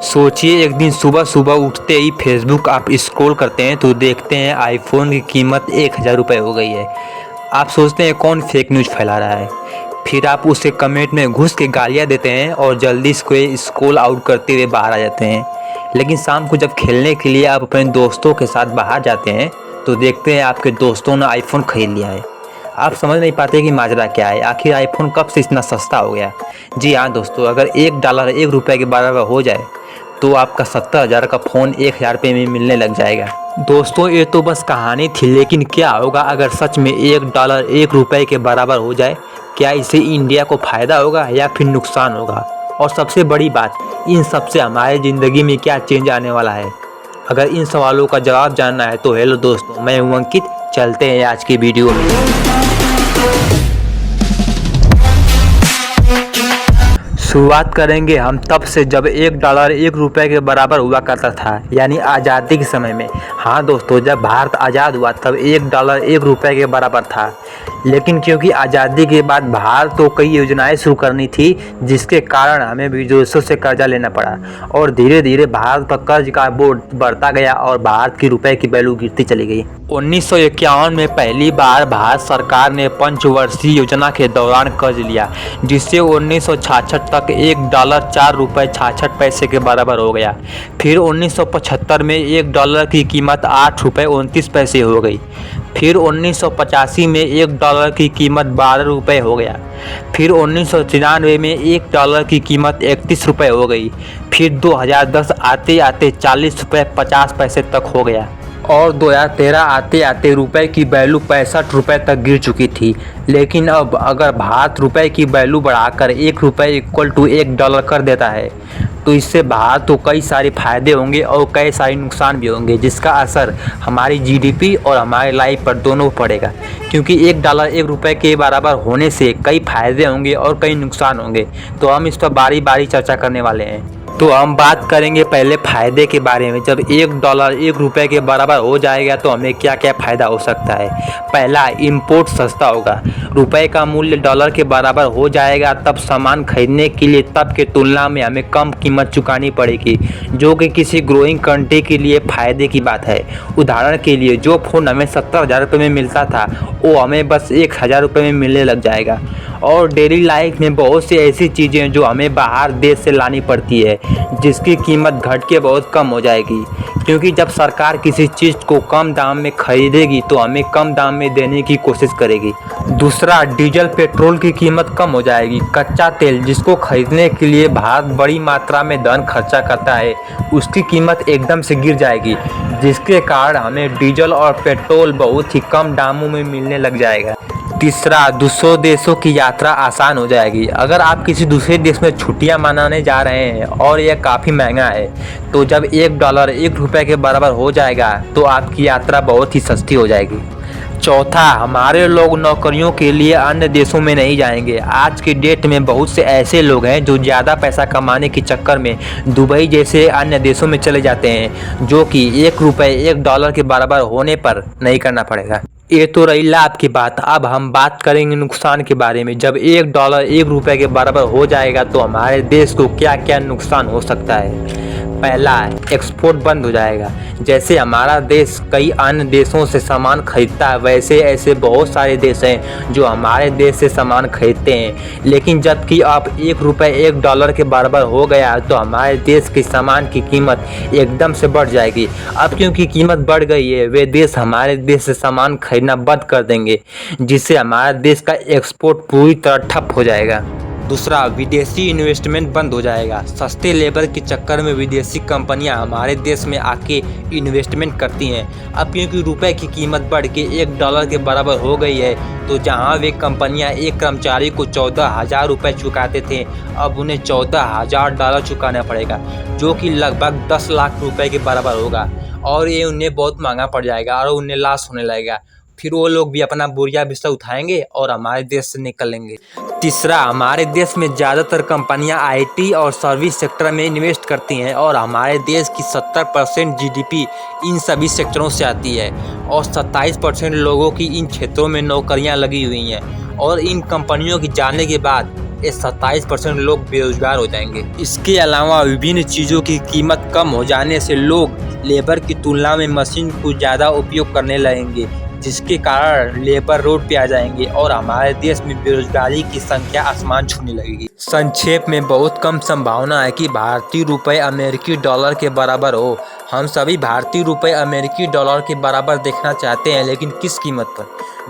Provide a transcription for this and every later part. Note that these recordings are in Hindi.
सोचिए, एक दिन सुबह सुबह उठते ही फेसबुक आप स्क्रॉल करते हैं तो देखते हैं आईफोन की कीमत 1000 रुपये हो गई है। आप सोचते हैं कौन फेक न्यूज़ फैला रहा है। फिर आप उसके कमेंट में घुस के गालियाँ देते हैं और जल्दी से स्क्रॉल आउट करते हुए बाहर आ जाते हैं। लेकिन शाम को जब खेलने के लिए आप अपने दोस्तों के साथ बाहर जाते हैं तो देखते हैं आपके दोस्तों ने आईफोन खरीद लिया है। आप समझ नहीं पाते कि माजरा क्या है, आखिर आईफोन कब से इतना सस्ता हो गया। जी हाँ दोस्तों, अगर $1 1 रुपये के बराबर हो जाए तो आपका 70,000 का फ़ोन 1000 रुपये में मिलने लग जाएगा। दोस्तों, ये तो बस कहानी थी, लेकिन क्या होगा अगर सच में $1 1 रुपये के बराबर हो जाए। क्या इससे इंडिया को फ़ायदा होगा या फिर नुकसान होगा? और सबसे बड़ी बात, इन सब से हमारी ज़िंदगी में क्या चेंज आने वाला है? अगर इन सवालों का जवाब जानना है तो हेलो दोस्तों, मैं हूं अंकित। चलते हैं आज की वीडियो में। शुरुआत करेंगे हम तब से जब $1 1 रुपये के बराबर हुआ करता था, यानी आज़ादी के समय में। हाँ दोस्तों, जब भारत आज़ाद हुआ तब $1 1 रुपये के बराबर था। लेकिन क्योंकि आज़ादी के बाद भारत को कई योजनाएं शुरू करनी थी, जिसके कारण हमें विदेशों से कर्जा लेना पड़ा और धीरे धीरे भारत पर कर्ज का बोझ बढ़ता गया और भारत की रुपए की वैल्यू गिरती चली गई। 1951 में पहली बार भारत सरकार ने पंचवर्षीय योजना के दौरान कर्ज लिया, जिससे 1966 तक $1 4 रुपये 66 पैसे के बराबर हो गया। फिर 1975 में $1 की कीमत 8 रुपये 29 पैसे हो गई। फिर 1985 में $1 की कीमत 12 रुपये हो गया। फिर 1993 में $1 की कीमत 31 रुपये हो गई। फिर 2010 आते आते 40 रुपये 50 पैसे तक हो गया और 2013 आते आते रुपए की वैल्यू 65 रुपये तक गिर चुकी थी। लेकिन अब अगर भारत रुपए की वैल्यू बढ़ाकर $1 = $1 कर देता है तो इससे भारत को कई सारे फायदे होंगे और कई सारे नुकसान भी होंगे, जिसका असर हमारी जीडीपी और हमारी लाइफ पर दोनों पड़ेगा। क्योंकि $1 1 रुपये के बराबर होने से कई फायदे होंगे और कई नुकसान होंगे, तो हम इस पर बारी बारी चर्चा करने वाले हैं। तो हम बात करेंगे पहले फ़ायदे के बारे में। जब $1 1 रुपये के बराबर हो जाएगा तो हमें क्या क्या फ़ायदा हो सकता है। पहला, इंपोर्ट सस्ता होगा। रुपए का मूल्य डॉलर के बराबर हो जाएगा तब सामान खरीदने के लिए तब के तुलना में हमें कम कीमत चुकानी पड़ेगी, जो कि किसी ग्रोइंग कंट्री के लिए फ़ायदे की बात है। उदाहरण के लिए, जो फ़ोन हमें 70,000 रुपये में मिलता था वो हमें बस 1000 रुपये में मिलने लग जाएगा। और डेली लाइफ में बहुत सी ऐसी चीज़ें जो हमें बाहर देश से लानी पड़ती है, जिसकी कीमत घट के बहुत कम हो जाएगी। क्योंकि जब सरकार किसी चीज़ को कम दाम में खरीदेगी तो हमें कम दाम में देने की कोशिश करेगी। दूसरा, डीजल पेट्रोल की कीमत कम हो जाएगी। कच्चा तेल जिसको खरीदने के लिए भारत बड़ी मात्रा में धन खर्चा करता है, उसकी कीमत एकदम से गिर जाएगी, जिसके कारण हमें डीजल और पेट्रोल बहुत ही कम दामों में मिलने लग जाएगा। तीसरा, दूसरों देशों की यात्रा आसान हो जाएगी। अगर आप किसी दूसरे देश में छुट्टियां मनाने जा रहे हैं और यह काफ़ी महंगा है, तो जब $1 1 रुपये के बराबर हो जाएगा तो आपकी यात्रा बहुत ही सस्ती हो जाएगी। चौथा, हमारे लोग नौकरियों के लिए अन्य देशों में नहीं जाएंगे। आज की डेट में बहुत से ऐसे लोग हैं जो ज़्यादा पैसा कमाने के चक्कर में दुबई जैसे अन्य देशों में चले जाते हैं, जो कि $1 $1 के बराबर होने पर नहीं करना पड़ेगा। ये तो रही लाभ की बात। अब हम बात करेंगे नुकसान के बारे में। जब $1 1 रुपये के बराबर हो जाएगा तो हमारे देश को क्या क्या नुकसान हो सकता है। पहला, एक्सपोर्ट बंद हो जाएगा। जैसे हमारा देश कई अन्य देशों से सामान खरीदता है, वैसे ऐसे बहुत सारे देश हैं जो हमारे देश से सामान खरीदते हैं। लेकिन जबकि अब $1 $1 के बराबर हो गया तो हमारे देश के सामान की कीमत एकदम से बढ़ जाएगी। अब क्योंकि कीमत बढ़ गई है, वे देश हमारे देश से सामान खरीदना बंद कर देंगे, जिससे हमारे देश का एक्सपोर्ट पूरी तरह ठप हो जाएगा। दूसरा, विदेशी इन्वेस्टमेंट बंद हो जाएगा। सस्ते लेबर के चक्कर में विदेशी कंपनियां हमारे देश में आके इन्वेस्टमेंट करती हैं। अब क्योंकि रुपए की कीमत बढ़ के $1 के बराबर हो गई है, तो जहां वे कंपनियां एक कर्मचारी को 14,000 रुपये चुकाते थे, अब उन्हें $14,000 चुकाना पड़ेगा, जो कि लगभग 10 लाख रुपए के बराबर होगा। और ये उन्हें बहुत महंगा पड़ जाएगा और उन्हें लॉस होने लगेगा। फिर वो लोग भी अपना बोरिया बिस्तर उठाएंगे और हमारे देश से निकलेंगे। तीसरा, हमारे देश में ज़्यादातर कंपनियां आईटी और सर्विस सेक्टर में इन्वेस्ट करती हैं और हमारे देश की 70% जीडीपी इन सभी सेक्टरों से आती है और 27% लोगों की इन क्षेत्रों में नौकरियां लगी हुई हैं। और इन कंपनियों के जाने के बाद ये 27% लोग बेरोजगार हो जाएंगे। इसके अलावा विभिन्न चीज़ों की कीमत कम हो जाने से लोग लेबर की तुलना में मशीन को ज़्यादा उपयोग करने लगेंगे, जिसके कारण लेबर रोड पे आ जाएंगे और हमारे देश में बेरोजगारी की संख्या आसमान छूने लगेगी। संक्षेप में बहुत कम संभावना है कि भारतीय रुपये अमेरिकी डॉलर के बराबर हो। हम सभी भारतीय रुपये अमेरिकी डॉलर के बराबर देखना चाहते हैं, लेकिन किस कीमत पर?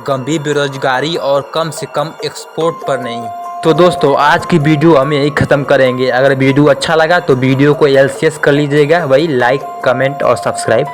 गंभीर बेरोजगारी और कम से कम एक्सपोर्ट पर नहीं। तो दोस्तों आज की वीडियो हम यही ख़त्म करेंगे। अगर वीडियो अच्छा लगा तो वीडियो को एलसीएस कर लीजिएगा, वही लाइक, कमेंट और सब्सक्राइब।